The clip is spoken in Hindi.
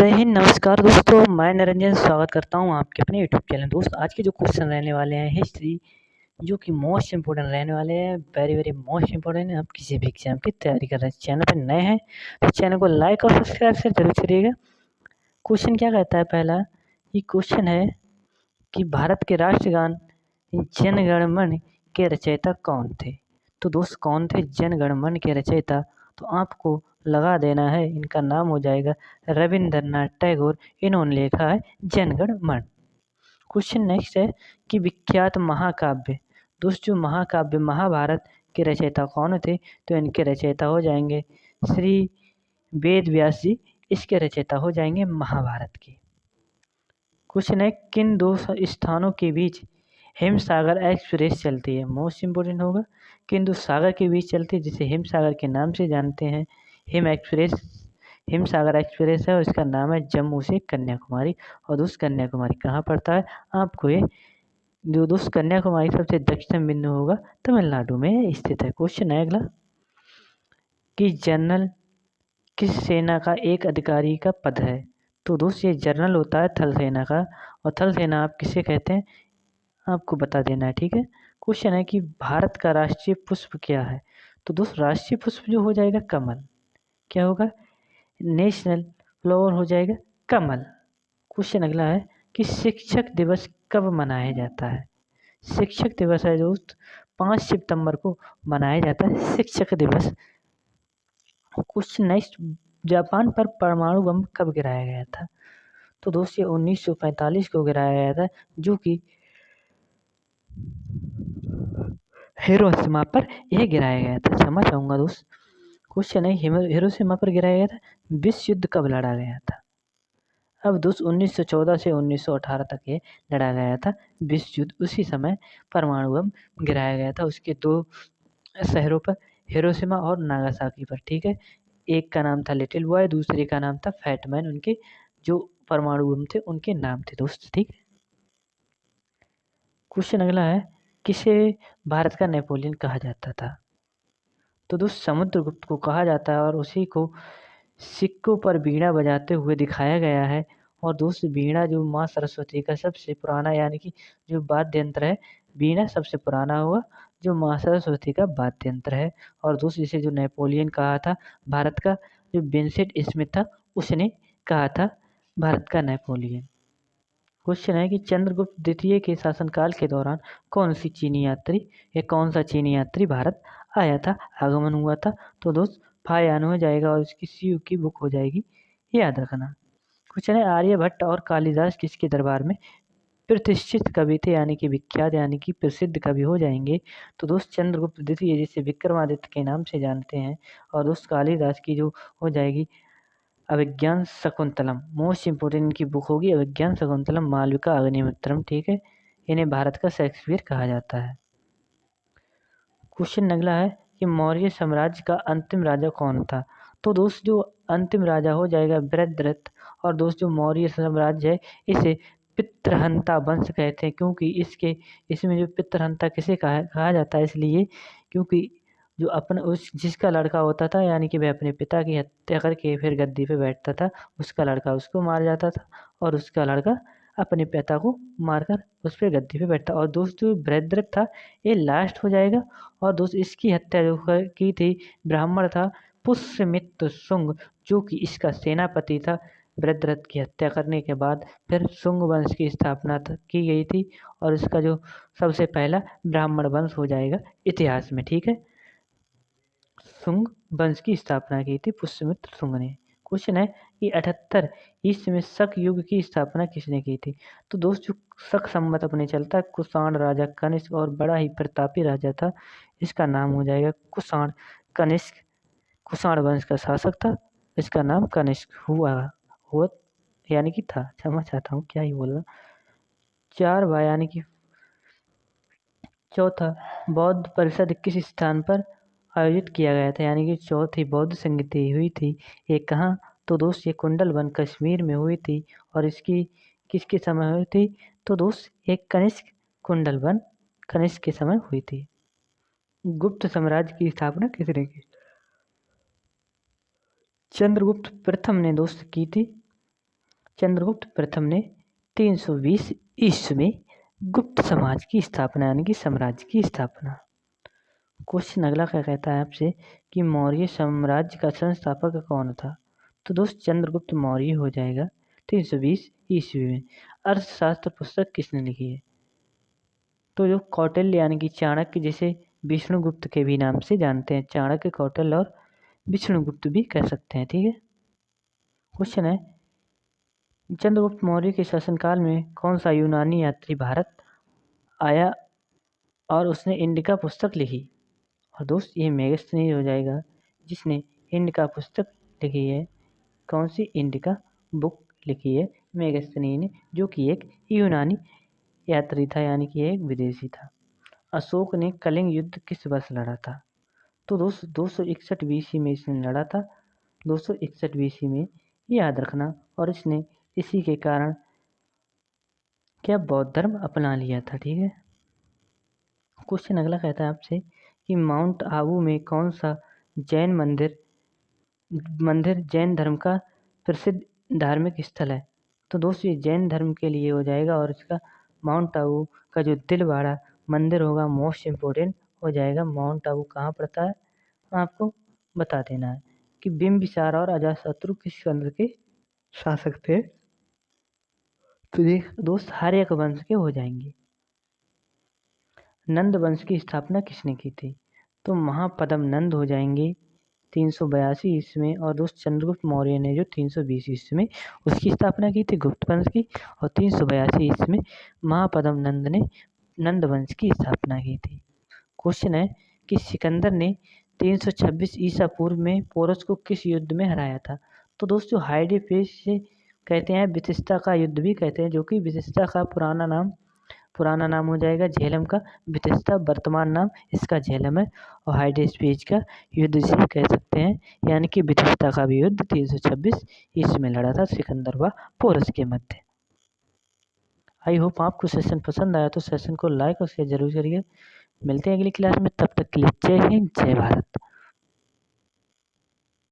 जय हिंद। नमस्कार दोस्तों, मैं निरंजन स्वागत करता हूं आपके अपने यूट्यूब चैनल। दोस्त आज के जो क्वेश्चन रहने वाले हैं हिस्ट्री, जो कि मोस्ट इंपोर्टेंट रहने वाले हैं, वेरी वेरी मोस्ट इंपोर्टेंट है। आप किसी भी एग्जाम की तैयारी कर रहे हैं, चैनल पर नए हैं तो चैनल को लाइक और सब्सक्राइब से जरूर करिएगा। क्वेश्चन क्या कहता है? पहला ये क्वेश्चन है कि भारत के राष्ट्रगान जन गण मन के रचयिता कौन थे? तो दोस्त कौन थे जन गण मन के रचयिता? तो आपको लगा देना है, इनका नाम हो जाएगा रविंद्रनाथ टैगोर। इन्होंने लिखा है जन गण मन। क्वेश्चन नेक्स्ट है कि विख्यात महाकाव्य, दोस्त जो महाकाव्य महाभारत के रचयिता कौन थे? तो इनके रचयिता हो जाएंगे श्री वेद व्यास जी, इसके रचयिता हो जाएंगे महाभारत के। क्वेश्चन है किन दो स्थानों के बीच हिमसागर एक्सप्रेस चलती है? मोस्ट इंपोर्टेंट होगा। किन दो सागर के बीच चलती है जिसे हिमसागर के नाम से जानते हैं? हिमसागर एक्सप्रेस है और इसका नाम है जम्मू से कन्याकुमारी। और दोस्त कन्याकुमारी कहाँ पड़ता है? आपको ये जो दोस्त कन्याकुमारी सबसे दक्षिण बिंदु होगा तमिलनाडु में स्थित है। क्वेश्चन है अगला कि जनरल किस सेना का एक अधिकारी का पद है? तो दोस्त ये जनरल होता है थल सेना का, और थल सेना आप किसे कहते हैं आपको बता देना है, ठीक है। क्वेश्चन है कि भारत का राष्ट्रीय पुष्प क्या है? तो दोस्त राष्ट्रीय पुष्प जो हो जाएगा कमल। क्या होगा? नेशनल फ्लावर हो जाएगा कमल। क्वेश्चन अगला है कि शिक्षक दिवस कब मनाया जाता है? शिक्षक दिवस है दोस्त 5 सितंबर को मनाया जाता है शिक्षक दिवस। क्वेश्चन नेक्स्ट, जापान पर परमाणु बम कब गिराया गया था? तो दोस्त ये 1945 को गिराया गया था, जो कि हिरोशिमा पर यह गिराया गया था। क्षमा चाहूँगा दोस्त। क्वेश्चन है हिरोशिमा पर गिराया गया था, विश्व युद्ध कब लड़ा गया था? अब दोस्त 1914 से 1918 तक ये लड़ा गया था विश्व युद्ध। उसी समय परमाणु बम गिराया गया था उसके दो शहरों पर, हिरोशिमा और नागासाकी पर, ठीक है। एक का नाम था लिटिल बॉय, दूसरे का नाम था फैट मैन। उनके जो परमाणु बम थे उनके नाम थे दोस्त, ठीक है। क्वेश्चन अगला है किसे भारत का नेपोलियन कहा जाता था? तो दोस्त समुद्रगुप्त को कहा जाता है और उसी को सिक्कों पर बीड़ा बजाते हुए दिखाया गया है। और दोस्त बीड़ा जो माँ सरस्वती का सबसे पुराना, यानी कि जो वाद्य यंत्र है, बीड़ा सबसे पुराना हुआ जो माँ सरस्वती का वाद्य यंत्र है। और दोस्त इसे जो नेपोलियन कहा था भारत का, जो विंसेंट स्मिथ था, उसने कहा था भारत का नेपोलियन। क्वेश्चन है कि चंद्रगुप्त द्वितीय के शासनकाल के दौरान कौन सा चीनी यात्री भारत आया था, आगमन हुआ था? तो दोस्त फायान हो जाएगा और इसकी सीयू की बुक हो जाएगी, याद रखना। क्वेश्चन है आर्यभट्ट और कालिदास किसके दरबार में प्रतिष्ठित कवि थे, यानी कि विख्यात यानी कि प्रसिद्ध कवि हो जाएंगे? तो दोस्त चंद्रगुप्त द्वितीय जिसे विक्रमादित्य के नाम से जानते हैं, और दोस्त कालिदास की जो हो जाएगी अभिज्ञान शकुंतलम। मोस्ट इंपोर्टेंट इनकी बुक होगी अभिज्ञान शकुंतलम, मालविका अग्निमित्रम, ठीक है। इन्हें भारत का शेक्सपियर कहा जाता है। क्वेश्चन अगला है कि मौर्य साम्राज्य का अंतिम राजा कौन था? तो दोस्त जो अंतिम राजा हो जाएगा बृहद्रथ। और दोस्त जो मौर्य साम्राज्य है इसे पितृहंता वंश कहते हैं, क्योंकि इसमें जो पितृहंता किसे कहा जाता है, इसलिए क्योंकि जो अपना उस जिसका लड़का होता था, यानी कि वह अपने पिता की हत्या करके फिर गद्दी पे बैठता था, उसका लड़का उसको मार जाता था और उसका लड़का अपने पिता को मारकर उस पर गद्दी पे बैठता। और दोस्त जो बृहद्रथ था ये लास्ट हो जाएगा। और दोस्त इसकी हत्या जो की थी ब्राह्मण था पुष्यमित्र शुंग, जो कि इसका सेनापति था। बृहद्रथ की हत्या करने के बाद फिर शुंग वंश की स्थापना की गई थी, और इसका जो सबसे पहला ब्राह्मण वंश हो जाएगा इतिहास में, ठीक है। शुंग वंश की स्थापना की थी पुष्यमित्र शुंग ने। क्वेश्चन है कि 78 ईस्वी में शक युग की स्थापना किसने की थी? तो दोस्त जो शक संवत अपने चलता है, कुषाण राजा कनिष्क, और बड़ा ही प्रतापी राजा था, इसका नाम हो जाएगा कुषाण कनिष्क। कुषाण वंश का शासक था, इसका नाम कनिष्क हुआ यानी कि था। क्षमा चाहता हूँ, क्या ही बोल रहा। 4 भाई यानी कि चौथा बौद्ध परिषद किस स्थान पर आयोजित किया गया था, यानी कि चौथी बौद्ध संगति हुई थी ये कहाँ? तो दोस्त ये कुंडलवन कश्मीर में हुई थी। और इसकी किसके समय हुई थी? तो दोस्त एक कनिष्क के समय हुई थी। गुप्त साम्राज्य की स्थापना किसने की? चंद्रगुप्त प्रथम ने दोस्त की थी। चंद्रगुप्त प्रथम ने 320 ईस्वी में गुप्त समाज की स्थापना यानी कि साम्राज्य की स्थापना। क्वेश्चन अगला क्या कहता है आपसे कि मौर्य साम्राज्य का संस्थापक कौन था। तो दोस्त चंद्रगुप्त मौर्य हो जाएगा 320 ईस्वी में। अर्थशास्त्र पुस्तक किसने लिखी है। तो जो कौटिल्य यानी कि चाणक्य, जिसे विष्णुगुप्त के भी नाम से जानते हैं, चाणक्य, कौटिल्य और विष्णुगुप्त भी कह सकते हैं। ठीक है। क्वेश्चन है चंद्रगुप्त मौर्य के शासनकाल में कौन सा यूनानी यात्री भारत आया और उसने इंडिका पुस्तक लिखी। और दोस्त ये मेगस्थनीज हो जाएगा, जिसने इंडिका पुस्तक लिखी है। कौन सी इंडिका बुक लिखी है मेगस्थनीज ने, जो कि एक यूनानी यात्री था यानी कि एक विदेशी था। अशोक ने कलिंग युद्ध किस वर्ष लड़ा था। तो दोस्त 261 बीसी में इसने लड़ा था, 261 बीसी में, याद रखना। और इसने इसी के कारण क्या बौद्ध धर्म अपना लिया था। ठीक है। क्वेश्चन अगला कहता है आपसे कि माउंट आबू में कौन सा जैन मंदिर जैन धर्म का प्रसिद्ध धार्मिक स्थल है। तो दोस्तों ये जैन धर्म के लिए हो जाएगा और इसका माउंट आबू का जो दिलवाड़ा मंदिर होगा मोस्ट इम्पोर्टेंट हो जाएगा। माउंट आबू कहाँ पड़ता है आपको बता देना है कि बिंबिसार और अजातशत्रु किस वंश के शासक थे। तो ये दोस्त हर्यक वंश के हो जाएंगे। नंद वंश की स्थापना किसने की थी। तो महापद्म नंद हो जाएंगे 382 ईस्वी में। और दोस्त चंद्रगुप्त मौर्य ने जो 320 ईस्वी में उसकी स्थापना की थी गुप्त वंश की, और 382 ईस्वी में महापद्म नंद ने नंद वंश की स्थापना की थी। क्वेश्चन है कि सिकंदर ने 326 ईसा पूर्व में पोरस को किस युद्ध में हराया था। तो दोस्तों हाइडेपेस से कहते हैं, बिथिस्ता का युद्ध भी कहते हैं, जो कि बिथिस्ता का पुराना नाम हो जाएगा झेलम का। बिथिस्ता वर्तमान नाम इसका झेलम है, और हाइडेपेस का युद्ध जिसे कह सकते हैं, यानी कि बिथिस्ता का भी युद्ध 326 ईस्वी में लड़ा था सिकंदर व पोरस के मध्य। आई होप आपको सेशन पसंद आया तो सेशन को लाइक और शेयर जरूर करिए। मिलते हैं अगली क्लास में, तब तक के लिए जय हिंद जय भारत।